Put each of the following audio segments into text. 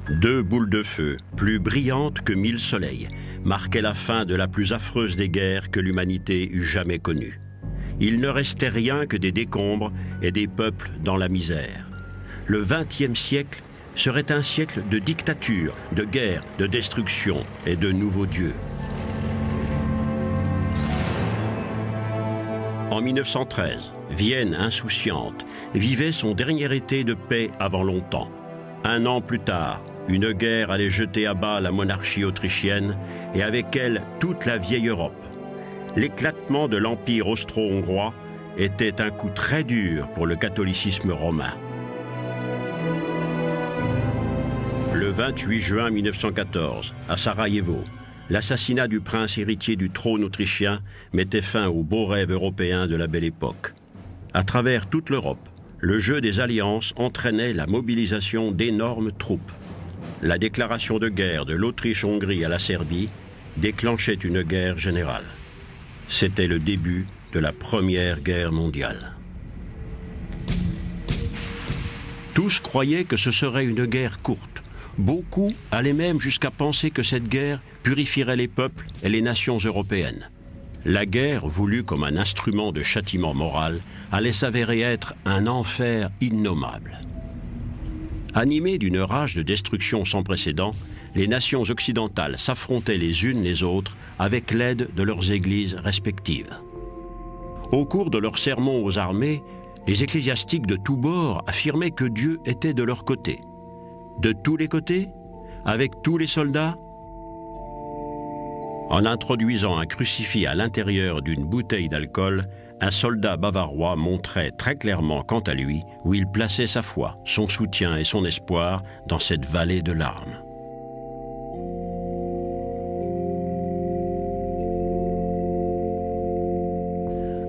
Deux boules de feu, plus brillantes que 1000 soleils, marquaient la fin de la plus affreuse des guerres que l'humanité eût jamais connue. Il ne restait rien que des décombres et des peuples dans la misère. Le XXe siècle serait un siècle de dictature, de guerre, de destruction et de nouveaux dieux. En 1913, Vienne insouciante vivait son dernier été de paix avant longtemps. Un an plus tard, une guerre allait jeter à bas la monarchie autrichienne et avec elle toute la vieille Europe. L'éclatement de l'Empire austro-hongrois était un coup très dur pour le catholicisme romain. Le 28 juin 1914, à Sarajevo, l'assassinat du prince héritier du trône autrichien mettait fin aux beaux rêves européens de la Belle Époque. À travers toute l'Europe, le jeu des alliances entraînait la mobilisation d'énormes troupes. La déclaration de guerre de l'Autriche-Hongrie à la Serbie déclenchait une guerre générale. C'était le début de la Première Guerre mondiale. Tous croyaient que ce serait une guerre courte. Beaucoup allaient même jusqu'à penser que cette guerre purifierait les peuples et les nations européennes. La guerre, voulue comme un instrument de châtiment moral, allait s'avérer être un enfer innommable. Animées d'une rage de destruction sans précédent, les nations occidentales s'affrontaient les unes les autres avec l'aide de leurs églises respectives. Au cours de leurs sermons aux armées, les ecclésiastiques de tous bords affirmaient que Dieu était de leur côté. De tous les côtés? Avec tous les soldats? En introduisant un crucifix à l'intérieur d'une bouteille d'alcool, un soldat bavarois montrait très clairement, quant à lui, où il plaçait sa foi, son soutien et son espoir dans cette vallée de larmes.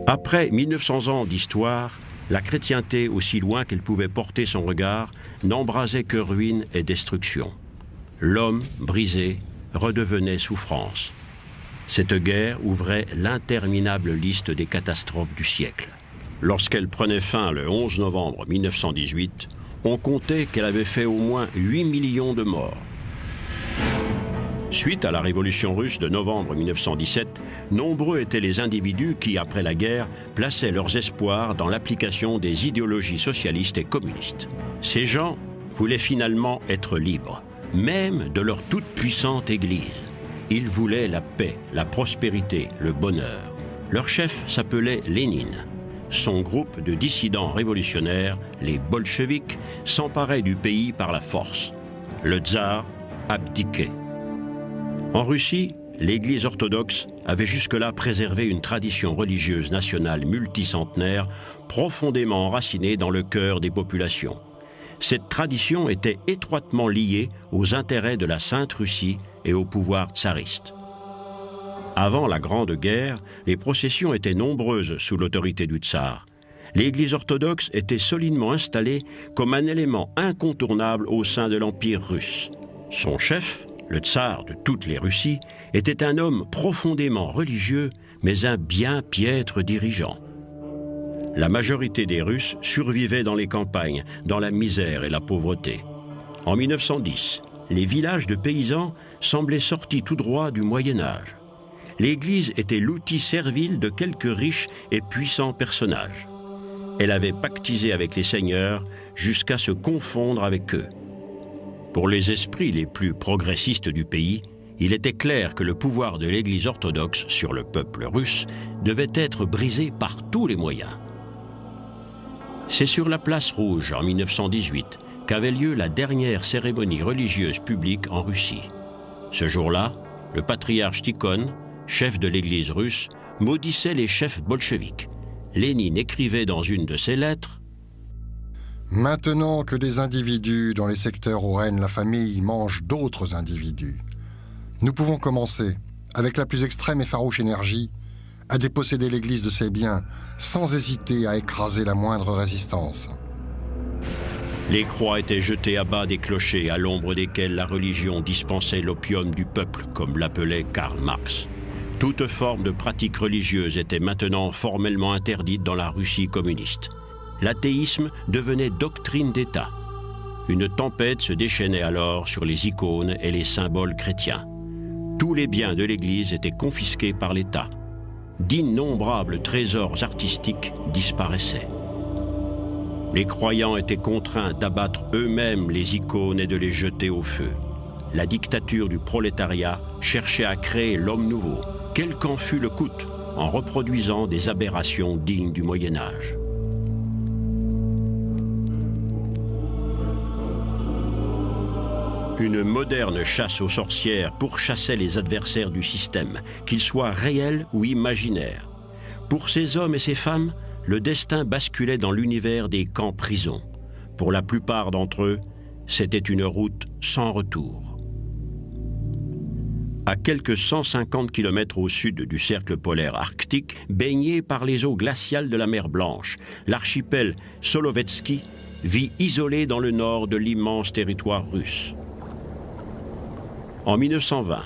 Après 1900 ans d'histoire, la chrétienté, aussi loin qu'elle pouvait porter son regard, n'embrasait que ruine et destruction. L'homme, brisé, redevenait souffrance. Cette guerre ouvrait l'interminable liste des catastrophes du siècle. Lorsqu'elle prenait fin le 11 novembre 1918, on comptait qu'elle avait fait au moins 8 millions de morts. Suite à la révolution russe de novembre 1917, nombreux étaient les individus qui, après la guerre, plaçaient leurs espoirs dans l'application des idéologies socialistes et communistes. Ces gens voulaient finalement être libres, même de leur toute-puissante Église. Ils voulaient la paix, la prospérité, le bonheur. Leur chef s'appelait Lénine. Son groupe de dissidents révolutionnaires, les bolcheviks, s'emparait du pays par la force. Le tsar abdiquait. En Russie, l'Église orthodoxe avait jusque-là préservé une tradition religieuse nationale multicentenaire profondément enracinée dans le cœur des populations. Cette tradition était étroitement liée aux intérêts de la Sainte Russie et au pouvoir tsariste. Avant la Grande Guerre, les processions étaient nombreuses sous l'autorité du tsar. L'Église orthodoxe était solidement installée comme un élément incontournable au sein de l'Empire russe. Son chef, le tsar de toutes les Russies, était un homme profondément religieux, mais un bien piètre dirigeant. La majorité des Russes survivaient dans les campagnes, dans la misère et la pauvreté. En 1910, les villages de paysans semblaient sortis tout droit du Moyen-Âge. L'Église était l'outil servile de quelques riches et puissants personnages. Elle avait pactisé avec les seigneurs jusqu'à se confondre avec eux. Pour les esprits les plus progressistes du pays, il était clair que le pouvoir de l'Église orthodoxe sur le peuple russe devait être brisé par tous les moyens. C'est sur la place Rouge, en 1918, qu'avait lieu la dernière cérémonie religieuse publique en Russie. Ce jour-là, le patriarche Tikhon, chef de l'Église russe, maudissait les chefs bolcheviks. Lénine écrivait dans une de ses lettres: « Maintenant que des individus dans les secteurs où règne la famille mangent d'autres individus, nous pouvons commencer, avec la plus extrême et farouche énergie, à déposséder l'Église de ses biens, sans hésiter à écraser la moindre résistance. » Les croix étaient jetées à bas des clochers à l'ombre desquels la religion dispensait l'opium du peuple, comme l'appelait Karl Marx. Toute forme de pratique religieuse était maintenant formellement interdite dans la Russie communiste. L'athéisme devenait doctrine d'État. une tempête se déchaînait alors sur les icônes et les symboles chrétiens. Tous les biens de l'Église étaient confisqués par l'État. D'innombrables trésors artistiques disparaissaient. Les croyants étaient contraints d'abattre eux-mêmes les icônes et de les jeter au feu. La dictature du prolétariat cherchait à créer l'homme nouveau, quel qu'en fût le coût, en reproduisant des aberrations dignes du Moyen-Âge. Une moderne chasse aux sorcières pourchassait les adversaires du système, qu'ils soient réels ou imaginaires. Pour ces hommes et ces femmes, le destin basculait dans l'univers des camps-prisons. Pour la plupart d'entre eux, c'était une route sans retour. À quelques 150 km au sud du cercle polaire arctique, baigné par les eaux glaciales de la mer Blanche, l'archipel Solovetsky vit isolé dans le nord de l'immense territoire russe. En 1920,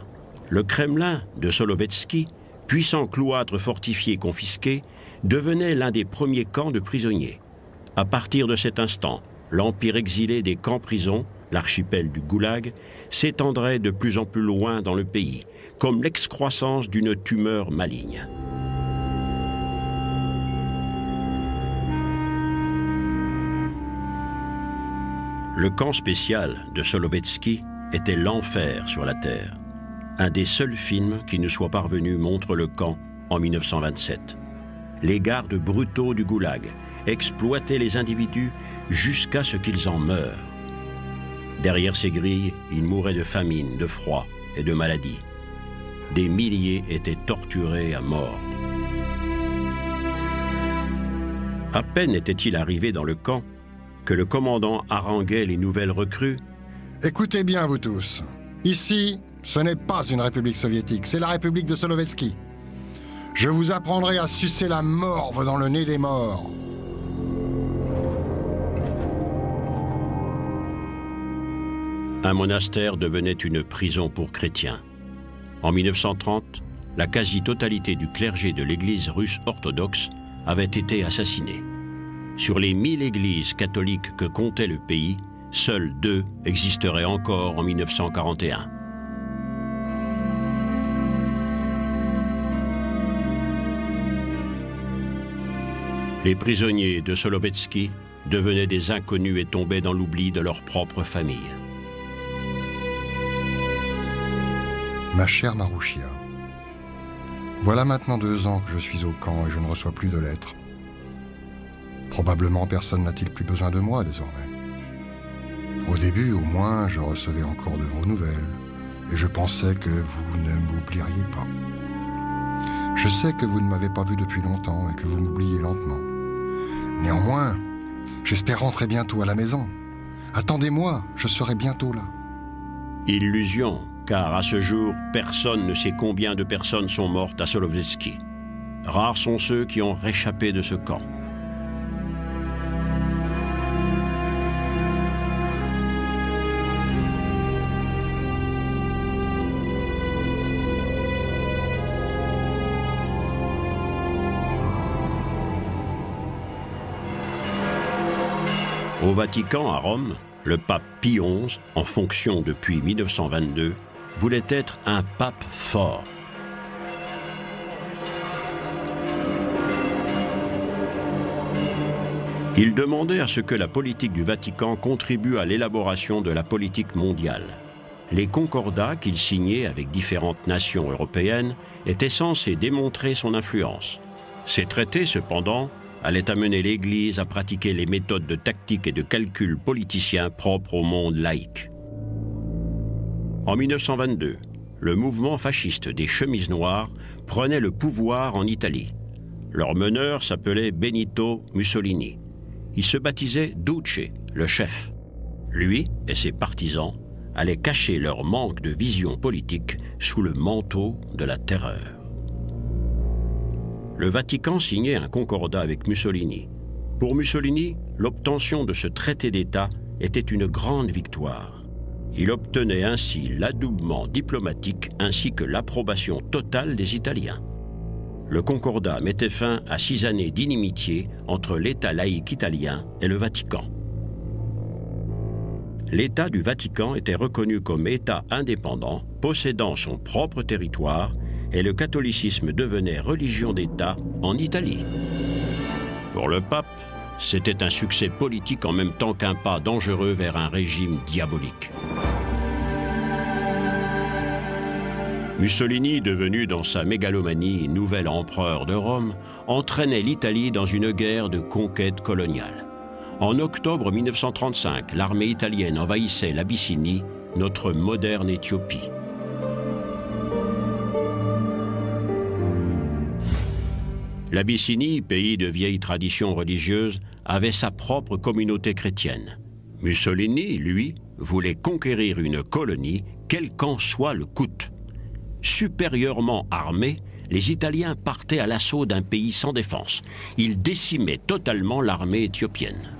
le Kremlin de Solovetsky, puissant cloître fortifié confisqué, devenait l'un des premiers camps de prisonniers. À partir de cet instant, l'empire exilé des camps-prisons, l'archipel du Goulag, s'étendrait de plus en plus loin dans le pays, comme l'excroissance d'une tumeur maligne. Le camp spécial de Solovetsky était l'enfer sur la terre. Un des seuls films qui nous soit parvenu montre le camp en 1927. Les gardes brutaux du Goulag exploitaient les individus jusqu'à ce qu'ils en meurent. Derrière ces grilles, ils mouraient de famine, de froid et de maladie. Des milliers étaient torturés à mort. À peine était-il arrivé dans le camp que le commandant haranguait les nouvelles recrues. Écoutez bien, vous tous. Ici, ce n'est pas une république soviétique, c'est la république de Solovetsky. Je vous apprendrai à sucer la morve dans le nez des morts. Un monastère devenait une prison pour chrétiens. En 1930, la quasi-totalité du clergé de l'église russe orthodoxe avait été assassinée. Sur les 1000 églises catholiques que comptait le pays, seules 2 existeraient encore en 1941. Les prisonniers de Solovetsky devenaient des inconnus et tombaient dans l'oubli de leur propre famille. Ma chère Marouchia, voilà maintenant 2 ans que je suis au camp et je ne reçois plus de lettres. Probablement personne n'a-t-il plus besoin de moi désormais. Au début, au moins, je recevais encore de vos nouvelles et je pensais que vous ne m'oublieriez pas. Je sais que vous ne m'avez pas vu depuis longtemps et que vous m'oubliez lentement. Néanmoins, j'espère rentrer bientôt à la maison. Attendez-moi, je serai bientôt là. Illusion, car à ce jour, personne ne sait combien de personnes sont mortes à Solovetsky. Rares sont ceux qui ont réchappé de ce camp. Au Vatican, à Rome, le pape Pie XI, en fonction depuis 1922, voulait être un pape fort. Il demandait à ce que la politique du Vatican contribue à l'élaboration de la politique mondiale. Les concordats qu'il signait avec différentes nations européennes étaient censés démontrer son influence. Ces traités, cependant, allait amener l'Église à pratiquer les méthodes de tactique et de calcul politiciens propres au monde laïque. En 1922, le mouvement fasciste des chemises noires prenait le pouvoir en Italie. Leur meneur s'appelait Benito Mussolini. Il se baptisait Duce, le chef. Lui et ses partisans allaient cacher leur manque de vision politique sous le manteau de la terreur. Le Vatican signait un concordat avec Mussolini. Pour Mussolini, l'obtention de ce traité d'État était une grande victoire. Il obtenait ainsi l'adoubement diplomatique ainsi que l'approbation totale des Italiens. Le concordat mettait fin à 6 années d'inimitié entre l'État laïque italien et le Vatican. l'État du Vatican était reconnu comme État indépendant, possédant son propre territoire, et le catholicisme devenait religion d'État en Italie. Pour le pape, c'était un succès politique en même temps qu'un pas dangereux vers un régime diabolique. Mussolini, devenu dans sa mégalomanie nouvel empereur de Rome, entraînait l'Italie dans une guerre de conquête coloniale. En octobre 1935, l'armée italienne envahissait l'Abyssinie, notre moderne Éthiopie. L'Abyssinie, pays de vieilles traditions religieuses, avait sa propre communauté chrétienne. Mussolini, lui, voulait conquérir une colonie, quel qu'en soit le coût. Supérieurement armés, les Italiens partaient à l'assaut d'un pays sans défense. Ils décimaient totalement l'armée éthiopienne.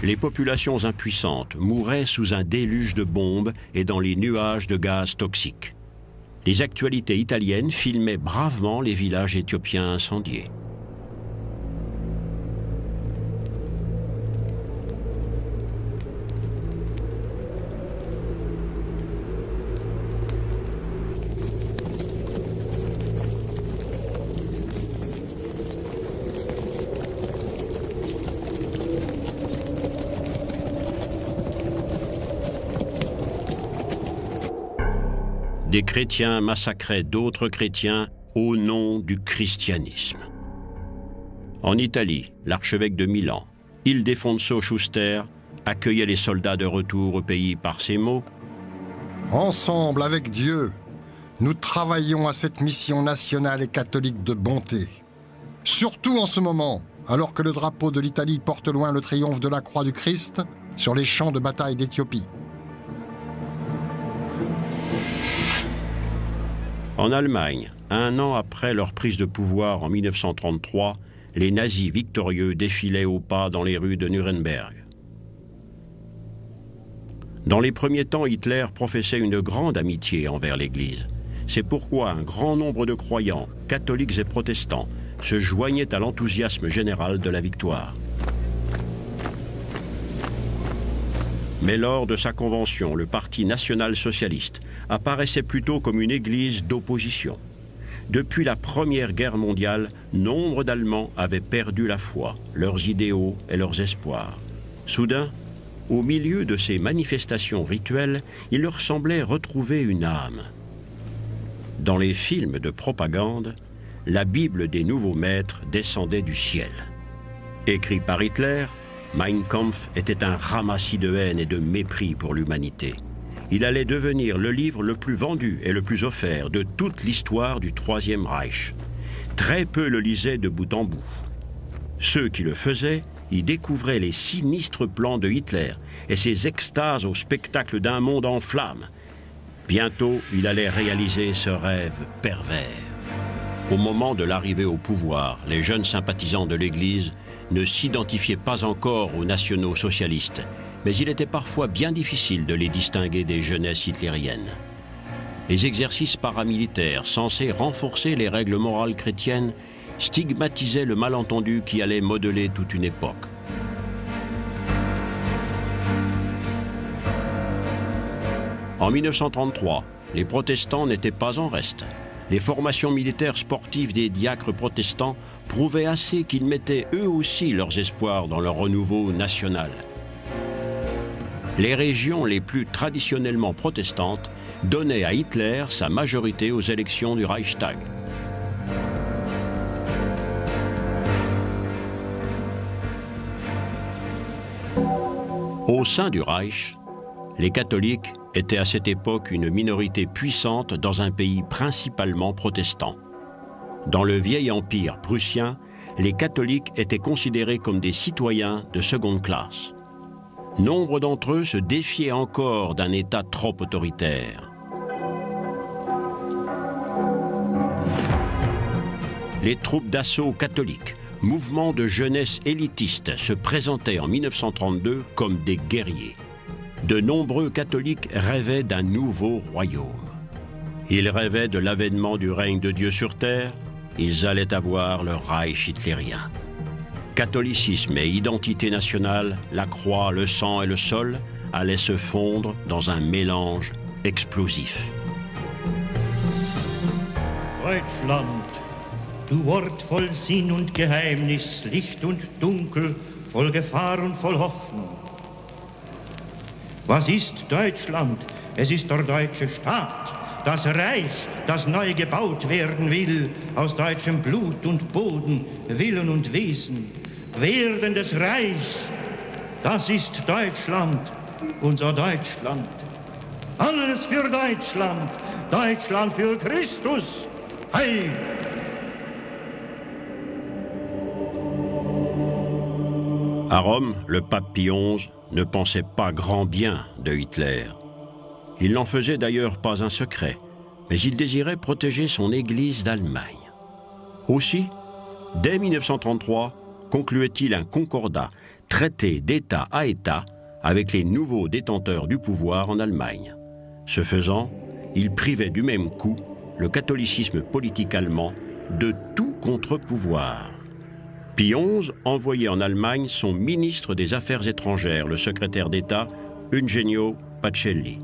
Les populations impuissantes mouraient sous un déluge de bombes et dans les nuages de gaz toxiques. Les actualités italiennes filmaient bravement les villages éthiopiens incendiés. Des chrétiens massacraient d'autres chrétiens au nom du christianisme. En Italie, l'archevêque de Milan, Ildefonso Schuster, accueillait les soldats de retour au pays par ces mots : « Ensemble, avec Dieu, nous travaillons à cette mission nationale et catholique de bonté. Surtout en ce moment, alors que le drapeau de l'Italie porte loin le triomphe de la croix du Christ sur les champs de bataille d'Éthiopie. » En Allemagne, un an après leur prise de pouvoir en 1933, les nazis victorieux défilaient au pas dans les rues de Nuremberg. Dans les premiers temps, Hitler professait une grande amitié envers l'Église. C'est pourquoi un grand nombre de croyants, catholiques et protestants, se joignaient à l'enthousiasme général de la victoire. Mais lors de sa convention, le Parti national-socialiste apparaissait plutôt comme une église d'opposition. Depuis la Première Guerre mondiale, nombre d'Allemands avaient perdu la foi, leurs idéaux et leurs espoirs. Soudain, au milieu de ces manifestations rituelles, il leur semblait retrouver une âme. Dans les films de propagande, la Bible des nouveaux maîtres descendait du ciel. Écrit par Hitler, Mein Kampf était un ramassis de haine et de mépris pour l'humanité. Il allait devenir le livre le plus vendu et le plus offert de toute l'histoire du Troisième Reich. Très peu le lisaient de bout en bout. Ceux qui le faisaient y découvraient les sinistres plans de Hitler et ses extases au spectacle d'un monde en flammes. Bientôt, il allait réaliser ce rêve pervers. Au moment de l'arrivée au pouvoir, les jeunes sympathisants de l'Église ne s'identifiaient pas encore aux nationaux socialistes, mais il était parfois bien difficile de les distinguer des jeunesses hitlériennes. Les exercices paramilitaires censés renforcer les règles morales chrétiennes stigmatisaient le malentendu qui allait modeler toute une époque. En 1933, les protestants n'étaient pas en reste. Les formations militaires sportives des diacres protestants prouvaient assez qu'ils mettaient eux aussi leurs espoirs dans leur renouveau national. Les régions les plus traditionnellement protestantes donnaient à Hitler sa majorité aux élections du Reichstag. Au sein du Reich, les catholiques étaient à cette époque une minorité puissante dans un pays principalement protestant. Dans le vieil empire prussien, les catholiques étaient considérés comme des citoyens de seconde classe. Nombre d'entre eux se défiaient encore d'un État trop autoritaire. Les troupes d'assaut catholiques, mouvement de jeunesse élitiste, se présentaient en 1932 comme des guerriers. De nombreux catholiques rêvaient d'un nouveau royaume. Ils rêvaient de l'avènement du règne de Dieu sur terre. Ils allaient avoir le Reich hitlérien. Catholicisme et identité nationale, la croix, le sang et le sol allaient se fondre dans un mélange explosif. Deutschland, du Ort voll Sinn und Geheimnis, Licht und Dunkel, voll Gefahr und voll Hoffnung. Was ist Deutschland? Es ist der deutsche Staat, das Reich, das neu gebaut werden will, aus deutschem Blut und Boden, Willen und Wesen. Werdendes Reich, das ist Deutschland, unser Deutschland. Alles für Deutschland, Deutschland für Christus. Heil! À Rome, le pape Pie XI ne pensait pas grand bien de Hitler. Il n'en faisait d'ailleurs pas un secret, mais il désirait protéger son Église d'Allemagne. Aussi, dès 1933, concluait-il un concordat, traité d'État à État, avec les nouveaux détenteurs du pouvoir en Allemagne. Ce faisant, il privait du même coup le catholicisme politique allemand de tout contre-pouvoir. Pie XI envoyait en Allemagne son ministre des Affaires étrangères, le secrétaire d'État Eugenio Pacelli.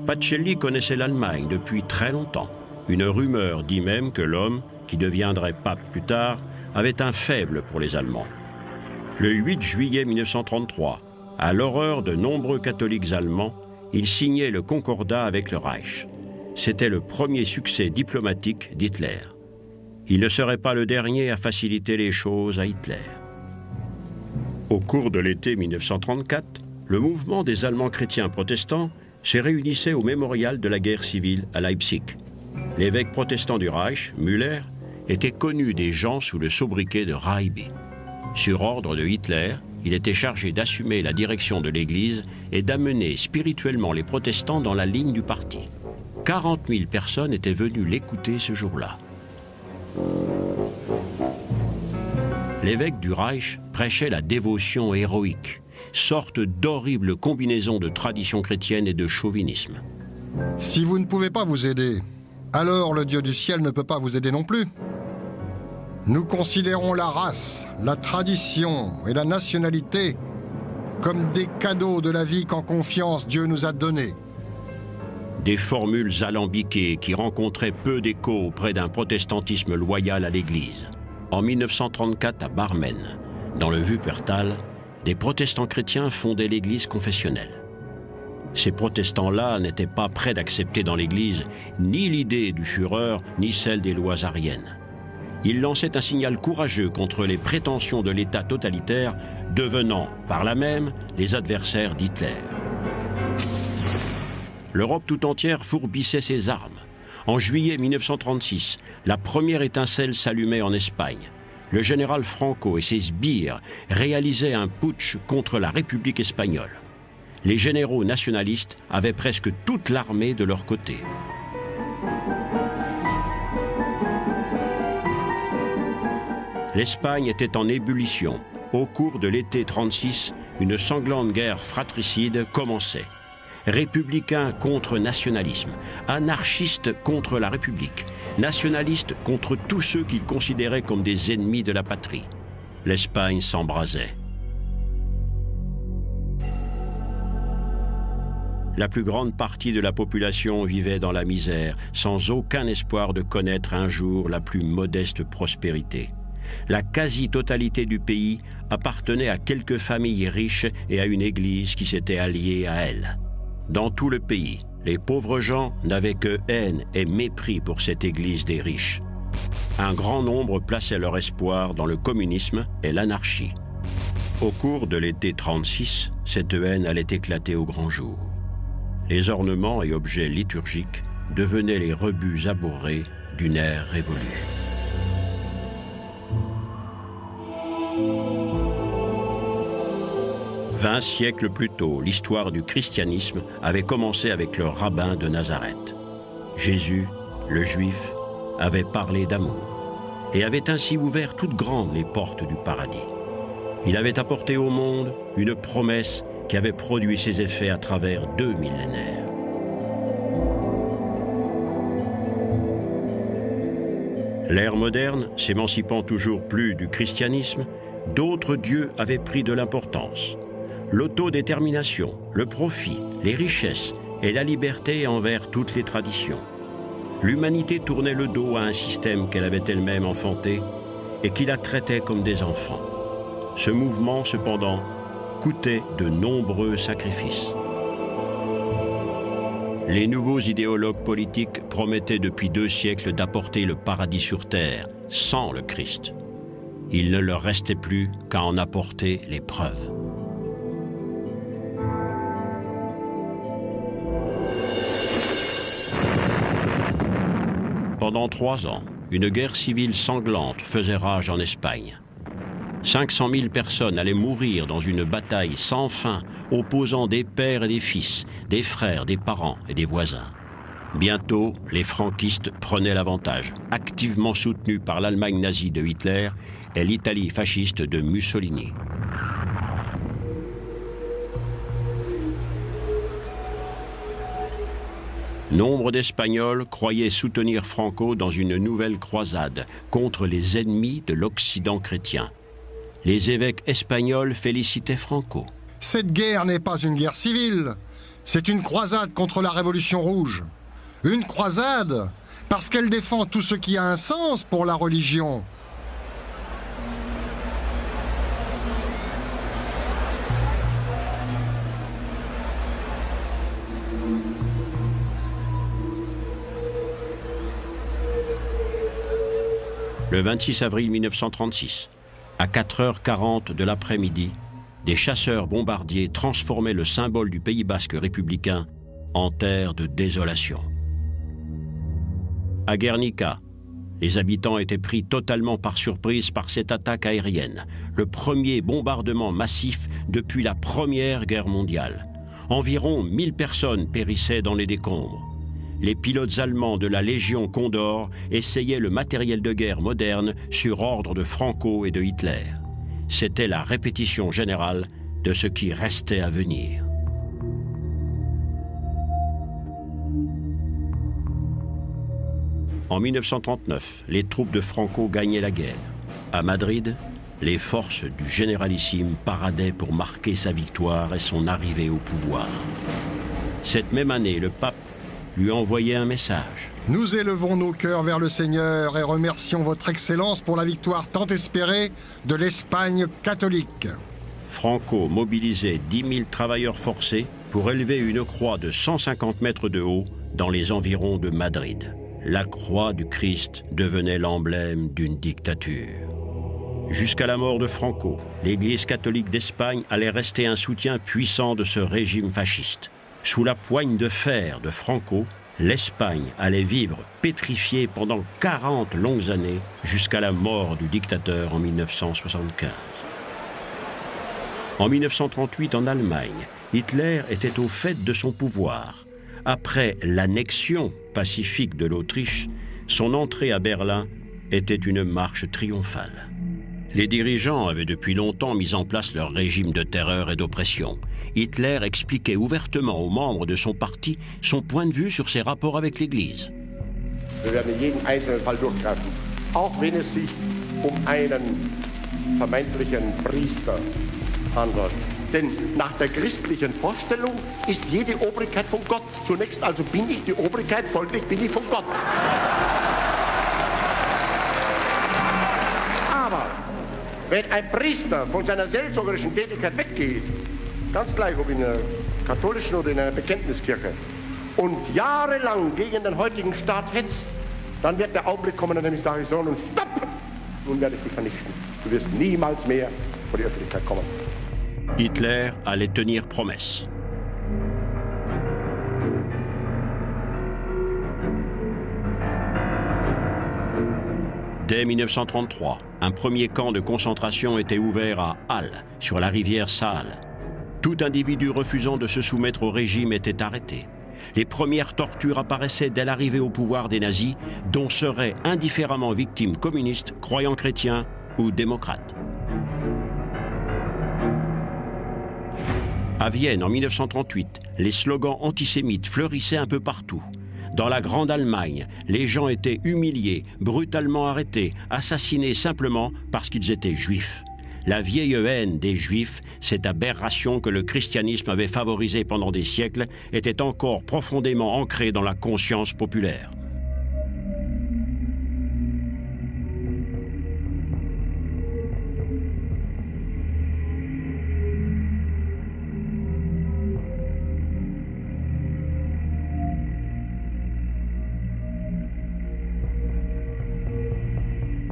Pacelli connaissait l'Allemagne depuis très longtemps. Une rumeur dit même que l'homme, qui deviendrait pape plus tard, avait un faible pour les Allemands. Le 8 juillet 1933, à l'horreur de nombreux catholiques allemands, il signait le concordat avec le Reich. C'était le premier succès diplomatique d'Hitler. Il ne serait pas le dernier à faciliter les choses à Hitler. Au cours de l'été 1934, le mouvement des Allemands chrétiens protestants se réunissait au mémorial de la guerre civile à Leipzig. L'évêque protestant du Reich, Müller, était connu des gens sous le sobriquet de Raibé. Sur ordre de Hitler, il était chargé d'assumer la direction de l'Église et d'amener spirituellement les protestants dans la ligne du parti. 40 000 personnes étaient venues l'écouter ce jour-là. L'évêque du Reich prêchait la dévotion héroïque, sorte d'horrible combinaison de tradition chrétienne et de chauvinisme. Si vous ne pouvez pas vous aider, alors le Dieu du ciel ne peut pas vous aider non plus. Nous considérons la race, la tradition et la nationalité comme des cadeaux de la vie qu'en confiance Dieu nous a donnés. Des formules alambiquées qui rencontraient peu d'écho auprès d'un protestantisme loyal à l'Église. En 1934, à Barmen, dans le Wuppertal, des protestants chrétiens fondaient l'Église confessionnelle. Ces protestants-là n'étaient pas prêts d'accepter dans l'Église ni l'idée du Führer, ni celle des lois ariennes. Ils lançaient un signal courageux contre les prétentions de l'État totalitaire, devenant, par là même, les adversaires d'Hitler. L'Europe tout entière fourbissait ses armes. En juillet 1936, la première étincelle s'allumait en Espagne. Le général Franco et ses sbires réalisaient un putsch contre la République espagnole. Les généraux nationalistes avaient presque toute l'armée de leur côté. L'Espagne était en ébullition. Au cours de l'été 36, une sanglante guerre fratricide commençait. Républicains contre nationalisme, anarchistes contre la République, nationalistes contre tous ceux qu'ils considéraient comme des ennemis de la patrie. L'Espagne s'embrasait. La plus grande partie de la population vivait dans la misère, sans aucun espoir de connaître un jour la plus modeste prospérité. La quasi-totalité du pays appartenait à quelques familles riches et à une église qui s'était alliée à elles. Dans tout le pays, les pauvres gens n'avaient que haine et mépris pour cette église des riches. Un grand nombre plaçait leur espoir dans le communisme et l'anarchie. Au cours de l'été 36, cette haine allait éclater au grand jour. Les ornements et objets liturgiques devenaient les rebuts abhorrés d'une ère révolue. Vingt siècles plus tôt, l'histoire du christianisme avait commencé avec le rabbin de Nazareth. Jésus, le juif, avait parlé d'amour et avait ainsi ouvert toutes grandes les portes du paradis. Il avait apporté au monde une promesse qui avait produit ses effets à travers 2 millénaires. L'ère moderne, s'émancipant toujours plus du christianisme, d'autres dieux avaient pris de l'importance. L'autodétermination, le profit, les richesses et la liberté envers toutes les traditions. L'humanité tournait le dos à un système qu'elle avait elle-même enfanté et qui la traitait comme des enfants. Ce mouvement, cependant, coûtait de nombreux sacrifices. Les nouveaux idéologues politiques promettaient depuis 2 siècles d'apporter le paradis sur terre, sans le Christ. Il ne leur restait plus qu'à en apporter les preuves. Pendant 3 ans, une guerre civile sanglante faisait rage en Espagne. 500 000 personnes allaient mourir dans une bataille sans fin opposant des pères et des fils, des frères, des parents et des voisins. Bientôt, les franquistes prenaient l'avantage, activement soutenus par l'Allemagne nazie de Hitler et l'Italie fasciste de Mussolini. Nombre d'Espagnols croyaient soutenir Franco dans une nouvelle croisade contre les ennemis de l'Occident chrétien. Les évêques espagnols félicitaient Franco. Cette guerre n'est pas une guerre civile, c'est une croisade contre la Révolution rouge. Une croisade parce qu'elle défend tout ce qui a un sens pour la religion. Le 26 avril 1936, à 4h40 de l'après-midi, des chasseurs bombardiers transformaient le symbole du Pays basque républicain en terre de désolation. À Guernica, les habitants étaient pris totalement par surprise par cette attaque aérienne, le premier bombardement massif depuis la Première Guerre mondiale. Environ 1000 personnes périssaient dans les décombres. Les pilotes allemands de la Légion Condor essayaient le matériel de guerre moderne sur ordre de Franco et de Hitler. C'était la répétition générale de ce qui restait à venir. En 1939, les troupes de Franco gagnaient la guerre. À Madrid, les forces du généralissime paradaient pour marquer sa victoire et son arrivée au pouvoir. Cette même année, le pape lui envoyait un message. Nous élevons nos cœurs vers le Seigneur et remercions votre Excellence pour la victoire tant espérée de l'Espagne catholique. Franco mobilisait 10 000 travailleurs forcés pour élever une croix de 150 mètres de haut dans les environs de Madrid. La croix du Christ devenait l'emblème d'une dictature. Jusqu'à la mort de Franco, l'Église catholique d'Espagne allait rester un soutien puissant de ce régime fasciste. Sous la poigne de fer de Franco, l'Espagne allait vivre pétrifiée pendant 40 longues années jusqu'à la mort du dictateur en 1975. En 1938, en Allemagne, Hitler était au fait de son pouvoir. Après l'annexion pacifique de l'Autriche, son entrée à Berlin était une marche triomphale. Les dirigeants avaient depuis longtemps mis en place leur régime de terreur et d'oppression. Hitler expliquait ouvertement aux membres de son parti son point de vue sur ses rapports avec l'Église. Wir werden jeden einzelnen Fall durchgreifen, auch wenn es sich einen vermeintlichen Priester handelt. Denn nach der christlichen Vorstellung ist jede Obrigkeit von Gott. Zunächst also bin ich die Obrigkeit, folglich bin ich von Gott. Aber wenn ein Priester von seiner seelsorgerischen Tätigkeit weggeht, ganz gleich ob in einer katholischen oder in einer Bekenntniskirche, und jahrelang gegen den heutigen Staat hetzt, dann wird der Augenblick kommen, an dem ich sage, so, nun stopp, nun werde ich dich vernichten. Du wirst niemals mehr vor die Öffentlichkeit kommen. Hitler allait tenir promesse. Dès 1933, un premier camp de concentration était ouvert à Halle, sur la rivière Saale. Tout individu refusant de se soumettre au régime était arrêté. Les premières tortures apparaissaient dès l'arrivée au pouvoir des nazis, dont seraient indifféremment victimes communistes, croyants chrétiens ou démocrates. À Vienne, en 1938, les slogans antisémites fleurissaient un peu partout. Dans la Grande Allemagne, les gens étaient humiliés, brutalement arrêtés, assassinés simplement parce qu'ils étaient juifs. la vieille haine des Juifs, cette aberration que le christianisme avait favorisée pendant des siècles, était encore profondément ancrée dans la conscience populaire.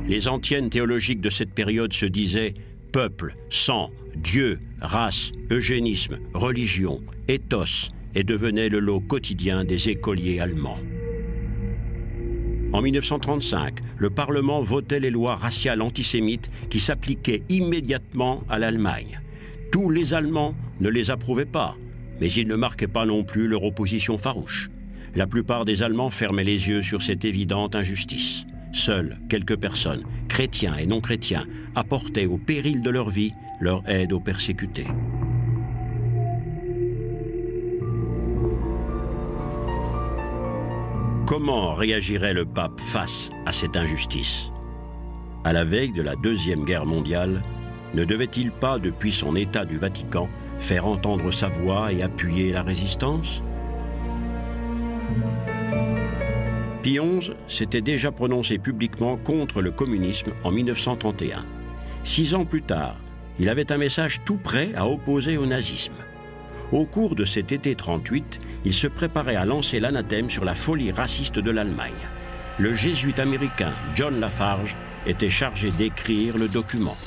Les antiennes théologiques de cette période se disaient peuple, sang, Dieu, race, eugénisme, religion, ethos, et devenaient le lot quotidien des écoliers allemands. En 1935, le Parlement votait les lois raciales antisémites qui s'appliquaient immédiatement à l'Allemagne. Tous les Allemands ne les approuvaient pas, mais ils ne marquaient pas non plus leur opposition farouche. La plupart des Allemands fermaient les yeux sur cette évidente injustice. Seules quelques personnes, chrétiens et non chrétiens, apportaient au péril de leur vie leur aide aux persécutés. Comment réagirait le pape face à cette injustice? À la veille de la Deuxième Guerre mondiale, ne devait-il pas, depuis son état du Vatican, faire entendre sa voix et appuyer la résistance? Pie XI s'était déjà prononcé publiquement contre le communisme en 1931. 6 ans plus tard, il avait un message tout prêt à opposer au nazisme. Au cours de cet été 38, il se préparait à lancer l'anathème sur la folie raciste de l'Allemagne. Le jésuite américain John Lafarge était chargé d'écrire le document.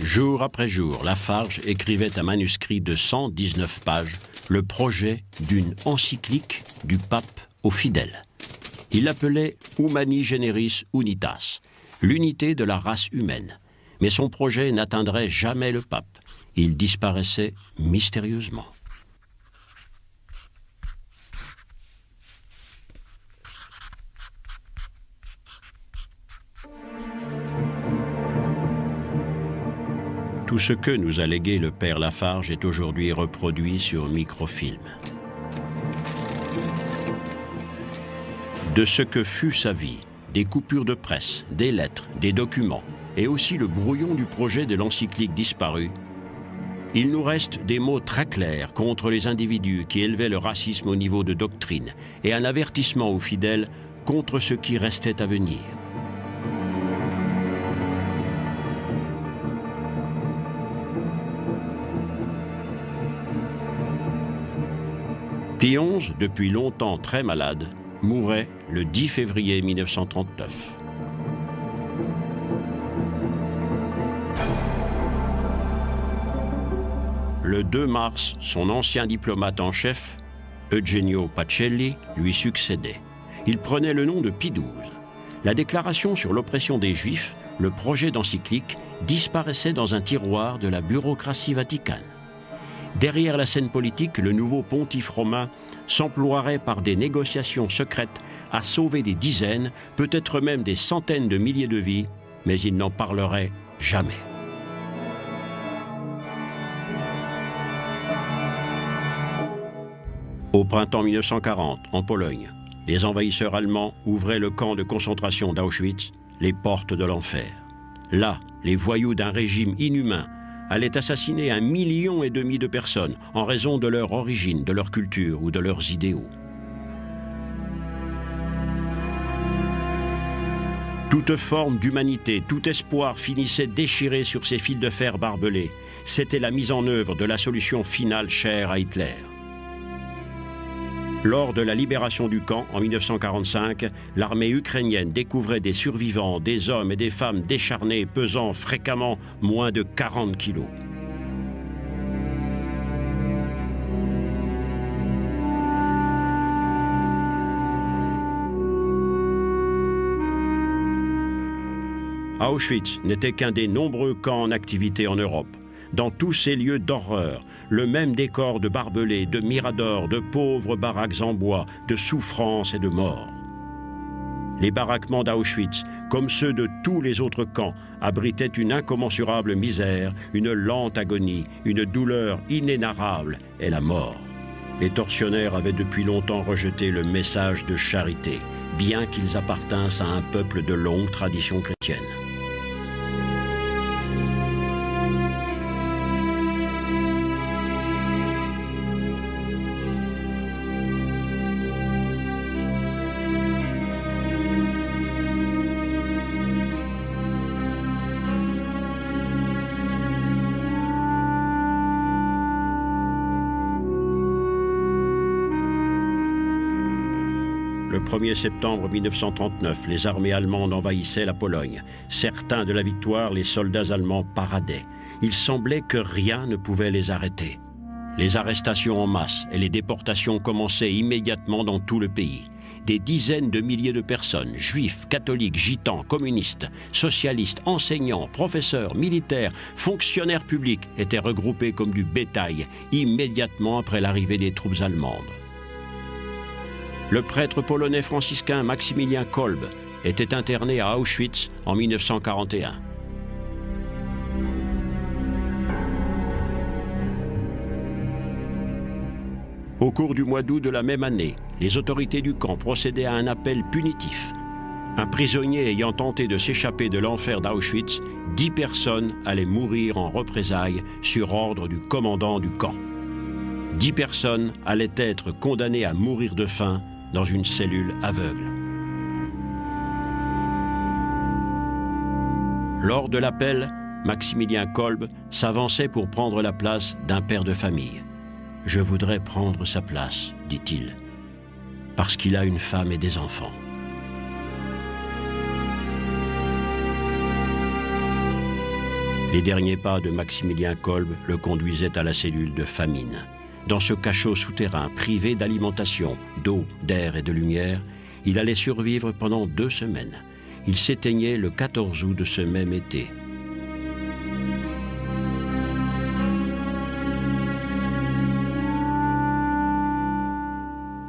Jour après jour, Lafarge écrivait un manuscrit de 119 pages, le projet d'une encyclique du pape aux fidèles. Il l'appelait Humani Generis Unitas, l'unité de la race humaine. Mais son projet n'atteindrait jamais le pape. Il disparaissait mystérieusement. Tout ce que nous a légué le père Lafarge est aujourd'hui reproduit sur microfilm. De ce que fut sa vie, des coupures de presse, des lettres, des documents, et aussi le brouillon du projet de l'encyclique disparu, il nous reste des mots très clairs contre les individus qui élevaient le racisme au niveau de doctrine et un avertissement aux fidèles contre ce qui restait à venir. Pie XI, depuis longtemps très malade, mourait le 10 février 1939. Le 2 mars, son ancien diplomate en chef, Eugenio Pacelli, lui succédait. Il prenait le nom de Pie XII. La déclaration sur l'oppression des Juifs, le projet d'encyclique, disparaissait dans un tiroir de la bureaucratie vaticane. Derrière la scène politique, le nouveau pontife romain s'emploierait par des négociations secrètes à sauver des dizaines, peut-être même des centaines de milliers de vies, mais il n'en parlerait jamais. Au printemps 1940, en Pologne, les envahisseurs allemands ouvraient le camp de concentration d'Auschwitz, les portes de l'enfer. Là, les voyous d'un régime inhumain allaient assassiner 1,5 million de personnes en raison de leur origine, de leur culture ou de leurs idéaux. Toute forme d'humanité, tout espoir finissait déchiré sur ces fils de fer barbelés. C'était la mise en œuvre de la solution finale chère à Hitler. Lors de la libération du camp, en 1945, l'armée ukrainienne découvrait des survivants, des hommes et des femmes décharnés, pesant fréquemment moins de 40 kilos. Auschwitz n'était qu'un des nombreux camps en activité en Europe. Dans tous ces lieux d'horreur, le même décor de barbelés, de miradors, de pauvres baraques en bois, de souffrance et de mort. Les baraquements d'Auschwitz, comme ceux de tous les autres camps, abritaient une incommensurable misère, une lente agonie, une douleur inénarrable et la mort. Les tortionnaires avaient depuis longtemps rejeté le message de charité, bien qu'ils appartinssent à un peuple de longue tradition chrétienne. 1er septembre 1939, les armées allemandes envahissaient la Pologne. Certains de la victoire, les soldats allemands paradaient. Il semblait que rien ne pouvait les arrêter. Les arrestations en masse et les déportations commençaient immédiatement dans tout le pays. Des dizaines de milliers de personnes, juifs, catholiques, gitans, communistes, socialistes, enseignants, professeurs, militaires, fonctionnaires publics étaient regroupés comme du bétail immédiatement après l'arrivée des troupes allemandes. Le prêtre polonais franciscain Maximilien Kolbe était interné à Auschwitz en 1941. Au cours du mois d'août de la même année, les autorités du camp procédaient à un appel punitif. Un prisonnier ayant tenté de s'échapper de l'enfer d'Auschwitz, 10 personnes allaient mourir en représailles sur ordre du commandant du camp. 10 personnes allaient être condamnées à mourir de faim dans une cellule aveugle. Lors de l'appel, Maximilien Kolbe s'avançait pour prendre la place d'un père de famille. « Je voudrais prendre sa place, dit-il, parce qu'il a une femme et des enfants. » Les derniers pas de Maximilien Kolbe le conduisaient à la cellule de famine. Dans ce cachot souterrain, privé d'alimentation, d'eau, d'air et de lumière, il allait survivre pendant 2 semaines. Il s'éteignait le 14 août de ce même été.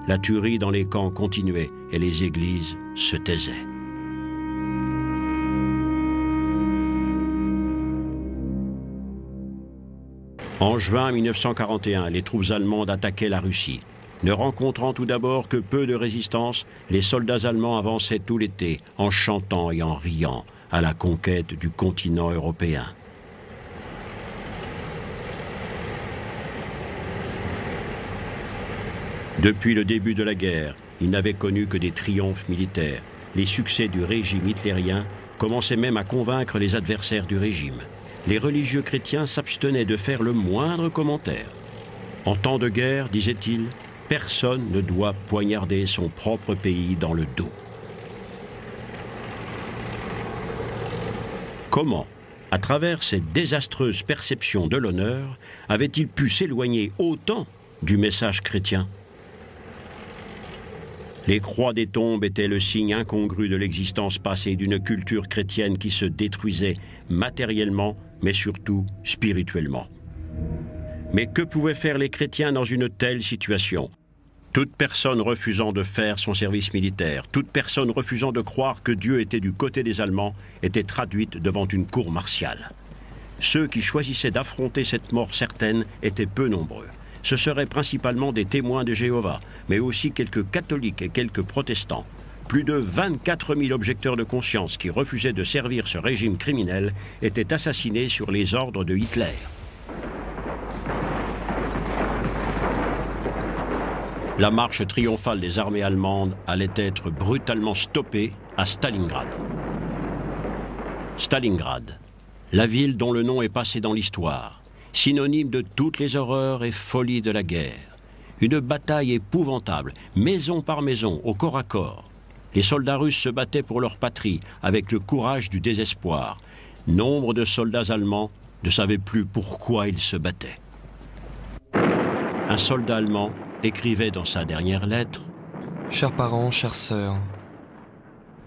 La tuerie dans les camps continuait et les églises se taisaient. En juin 1941, les troupes allemandes attaquaient la Russie. Ne rencontrant tout d'abord que peu de résistance, les soldats allemands avançaient tout l'été en chantant et en riant à la conquête du continent européen. Depuis le début de la guerre, ils n'avaient connu que des triomphes militaires. Les succès du régime hitlérien commençaient même à convaincre les adversaires du régime. Les religieux chrétiens s'abstenaient de faire le moindre commentaire. En temps de guerre, disait-il, personne ne doit poignarder son propre pays dans le dos. Comment, à travers cette désastreuse perception de l'honneur, avait-il pu s'éloigner autant du message chrétien ? Les croix des tombes étaient le signe incongru de l'existence passée d'une culture chrétienne qui se détruisait matériellement, mais surtout spirituellement. Mais que pouvaient faire les chrétiens dans une telle situation ? Toute personne refusant de faire son service militaire, toute personne refusant de croire que Dieu était du côté des Allemands, était traduite devant une cour martiale. Ceux qui choisissaient d'affronter cette mort certaine étaient peu nombreux. Ce seraient principalement des témoins de Jéhovah, mais aussi quelques catholiques et quelques protestants. Plus de 24 000 objecteurs de conscience qui refusaient de servir ce régime criminel étaient assassinés sur les ordres de Hitler. La marche triomphale des armées allemandes allait être brutalement stoppée à Stalingrad. Stalingrad, la ville dont le nom est passé dans l'histoire, synonyme de toutes les horreurs et folies de la guerre. Une bataille épouvantable, maison par maison, au corps à corps. Les soldats russes se battaient pour leur patrie avec le courage du désespoir. Nombre de soldats allemands ne savaient plus pourquoi ils se battaient. Un soldat allemand écrivait dans sa dernière lettre « Chers parents, chères sœurs,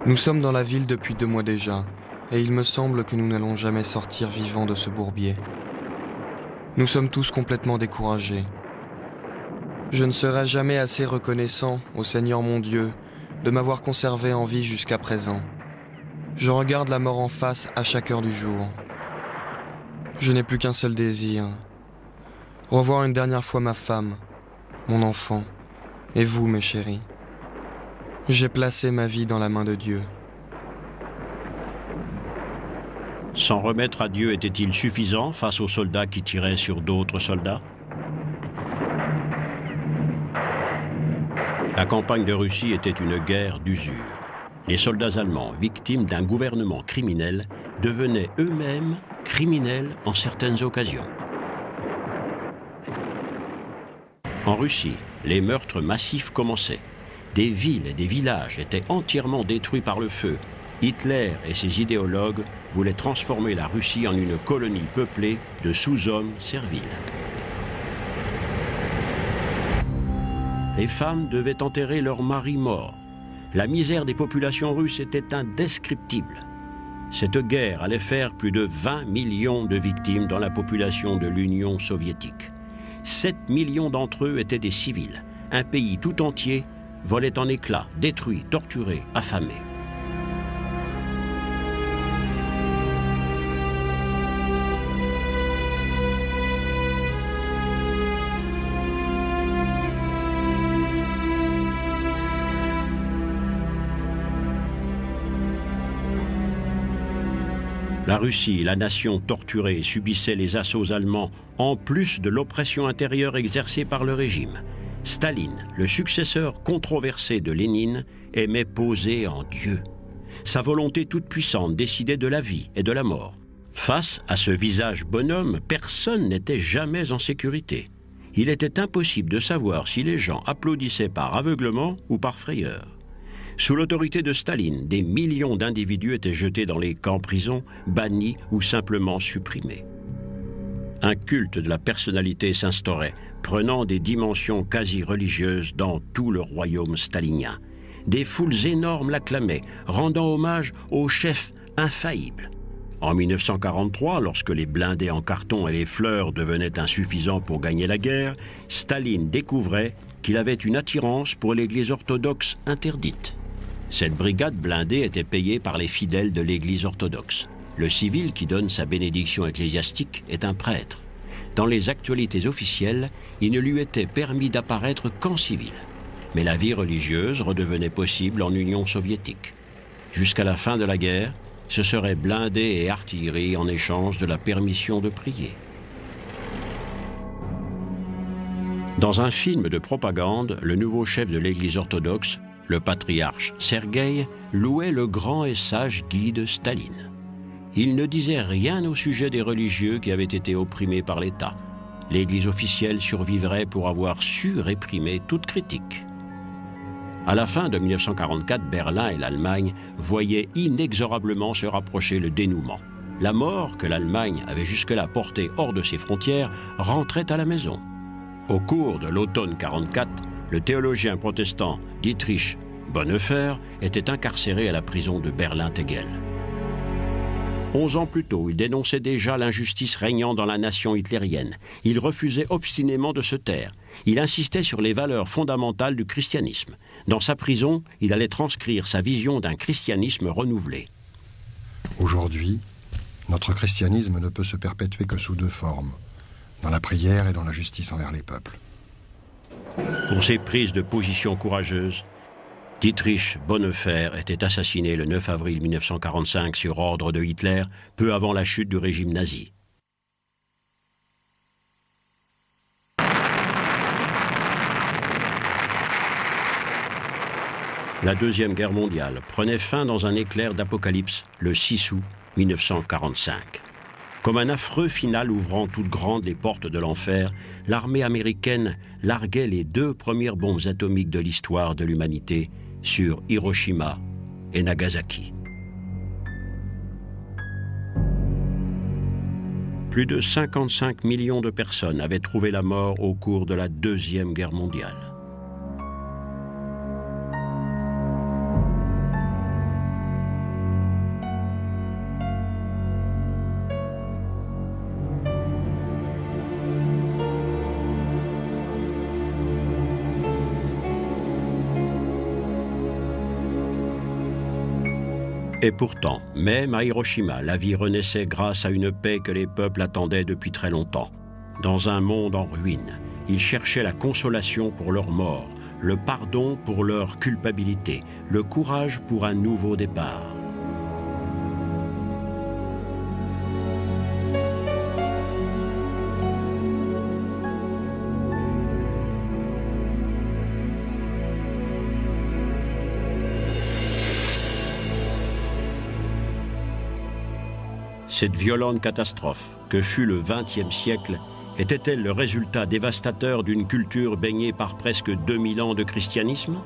nous sommes dans la ville depuis 2 mois déjà, et il me semble que nous n'allons jamais sortir vivants de ce bourbier. Nous sommes tous complètement découragés. Je ne serai jamais assez reconnaissant au Seigneur mon Dieu de m'avoir conservé en vie jusqu'à présent. Je regarde la mort en face à chaque heure du jour. Je n'ai plus qu'un seul désir, revoir une dernière fois ma femme, mon enfant, et vous, mes chéris. J'ai placé ma vie dans la main de Dieu. » S'en remettre à Dieu était-il suffisant face aux soldats qui tiraient sur d'autres soldats ? La campagne de Russie était une guerre d'usure. Les soldats allemands, victimes d'un gouvernement criminel, devenaient eux-mêmes criminels en certaines occasions. En Russie, les meurtres massifs commençaient. Des villes et des villages étaient entièrement détruits par le feu. Hitler et ses idéologues voulaient transformer la Russie en une colonie peuplée de sous-hommes serviles. Les femmes devaient enterrer leurs maris morts. La misère des populations russes était indescriptible. Cette guerre allait faire plus de 20 millions de victimes dans la population de l'Union soviétique. 7 millions d'entre eux étaient des civils. Un pays tout entier volait en éclats, détruit, torturé, affamé. La Russie, la nation torturée, subissait les assauts allemands en plus de l'oppression intérieure exercée par le régime. Staline, le successeur controversé de Lénine, aimait poser en Dieu. Sa volonté toute puissante décidait de la vie et de la mort. Face à ce visage bonhomme, personne n'était jamais en sécurité. Il était impossible de savoir si les gens applaudissaient par aveuglement ou par frayeur. Sous l'autorité de Staline, des millions d'individus étaient jetés dans les camps-prisons, bannis ou simplement supprimés. Un culte de la personnalité s'instaurait, prenant des dimensions quasi religieuses dans tout le royaume stalinien. Des foules énormes l'acclamaient, rendant hommage au chef infaillible. En 1943, lorsque les blindés en carton et les fleurs devenaient insuffisants pour gagner la guerre, Staline découvrait qu'il avait une attirance pour l'Église orthodoxe interdite. Cette brigade blindée était payée par les fidèles de l'Église orthodoxe. Le civil qui donne sa bénédiction ecclésiastique est un prêtre. Dans les actualités officielles, il ne lui était permis d'apparaître qu'en civil. Mais la vie religieuse redevenait possible en Union soviétique. Jusqu'à la fin de la guerre, ce serait blindés et artillerie en échange de la permission de prier. Dans un film de propagande, le nouveau chef de l'Église orthodoxe, le patriarche Sergueï, louait le grand et sage guide Staline. Il ne disait rien au sujet des religieux qui avaient été opprimés par l'État. L'Église officielle survivrait pour avoir su réprimer toute critique. À la fin de 1944, Berlin et l'Allemagne voyaient inexorablement se rapprocher le dénouement. La mort que l'Allemagne avait jusque-là portée hors de ses frontières rentrait à la maison. Au cours de l'automne 1944, le théologien protestant Dietrich Bonhoeffer était incarcéré à la prison de Berlin-Tegel. 11 ans plus tôt, il dénonçait déjà l'injustice régnant dans la nation hitlérienne. Il refusait obstinément de se taire. Il insistait sur les valeurs fondamentales du christianisme. Dans sa prison, il allait transcrire sa vision d'un christianisme renouvelé. Aujourd'hui, notre christianisme ne peut se perpétuer que sous deux formes, dans la prière et dans la justice envers les peuples. Pour ses prises de position courageuses, Dietrich Bonhoeffer était assassiné le 9 avril 1945 sur ordre de Hitler, peu avant la chute du régime nazi. La Deuxième Guerre mondiale prenait fin dans un éclair d'apocalypse le 6 août 1945. Comme un affreux final ouvrant toutes grandes les portes de l'enfer, l'armée américaine larguait les 2 premières bombes atomiques de l'histoire de l'humanité sur Hiroshima et Nagasaki. Plus de 55 millions de personnes avaient trouvé la mort au cours de la Deuxième Guerre mondiale. Et pourtant, même à Hiroshima, la vie renaissait grâce à une paix que les peuples attendaient depuis très longtemps. Dans un monde en ruine, ils cherchaient la consolation pour leurs morts, le pardon pour leur culpabilité, le courage pour un nouveau départ. Cette violente catastrophe que fut le XXe siècle était-elle le résultat dévastateur d'une culture baignée par presque 2000 ans de christianisme?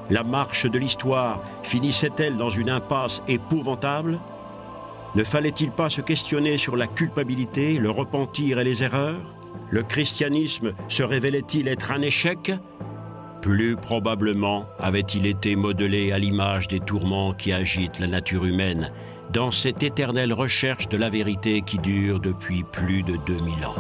La marche de l'histoire finissait-elle dans une impasse épouvantable? Ne fallait-il pas se questionner sur la culpabilité, le repentir et les erreurs? Le christianisme se révélait-il être un échec? Plus probablement avait-il été modelé à l'image des tourments qui agitent la nature humaine, dans cette éternelle recherche de la vérité qui dure depuis plus de 2000 ans.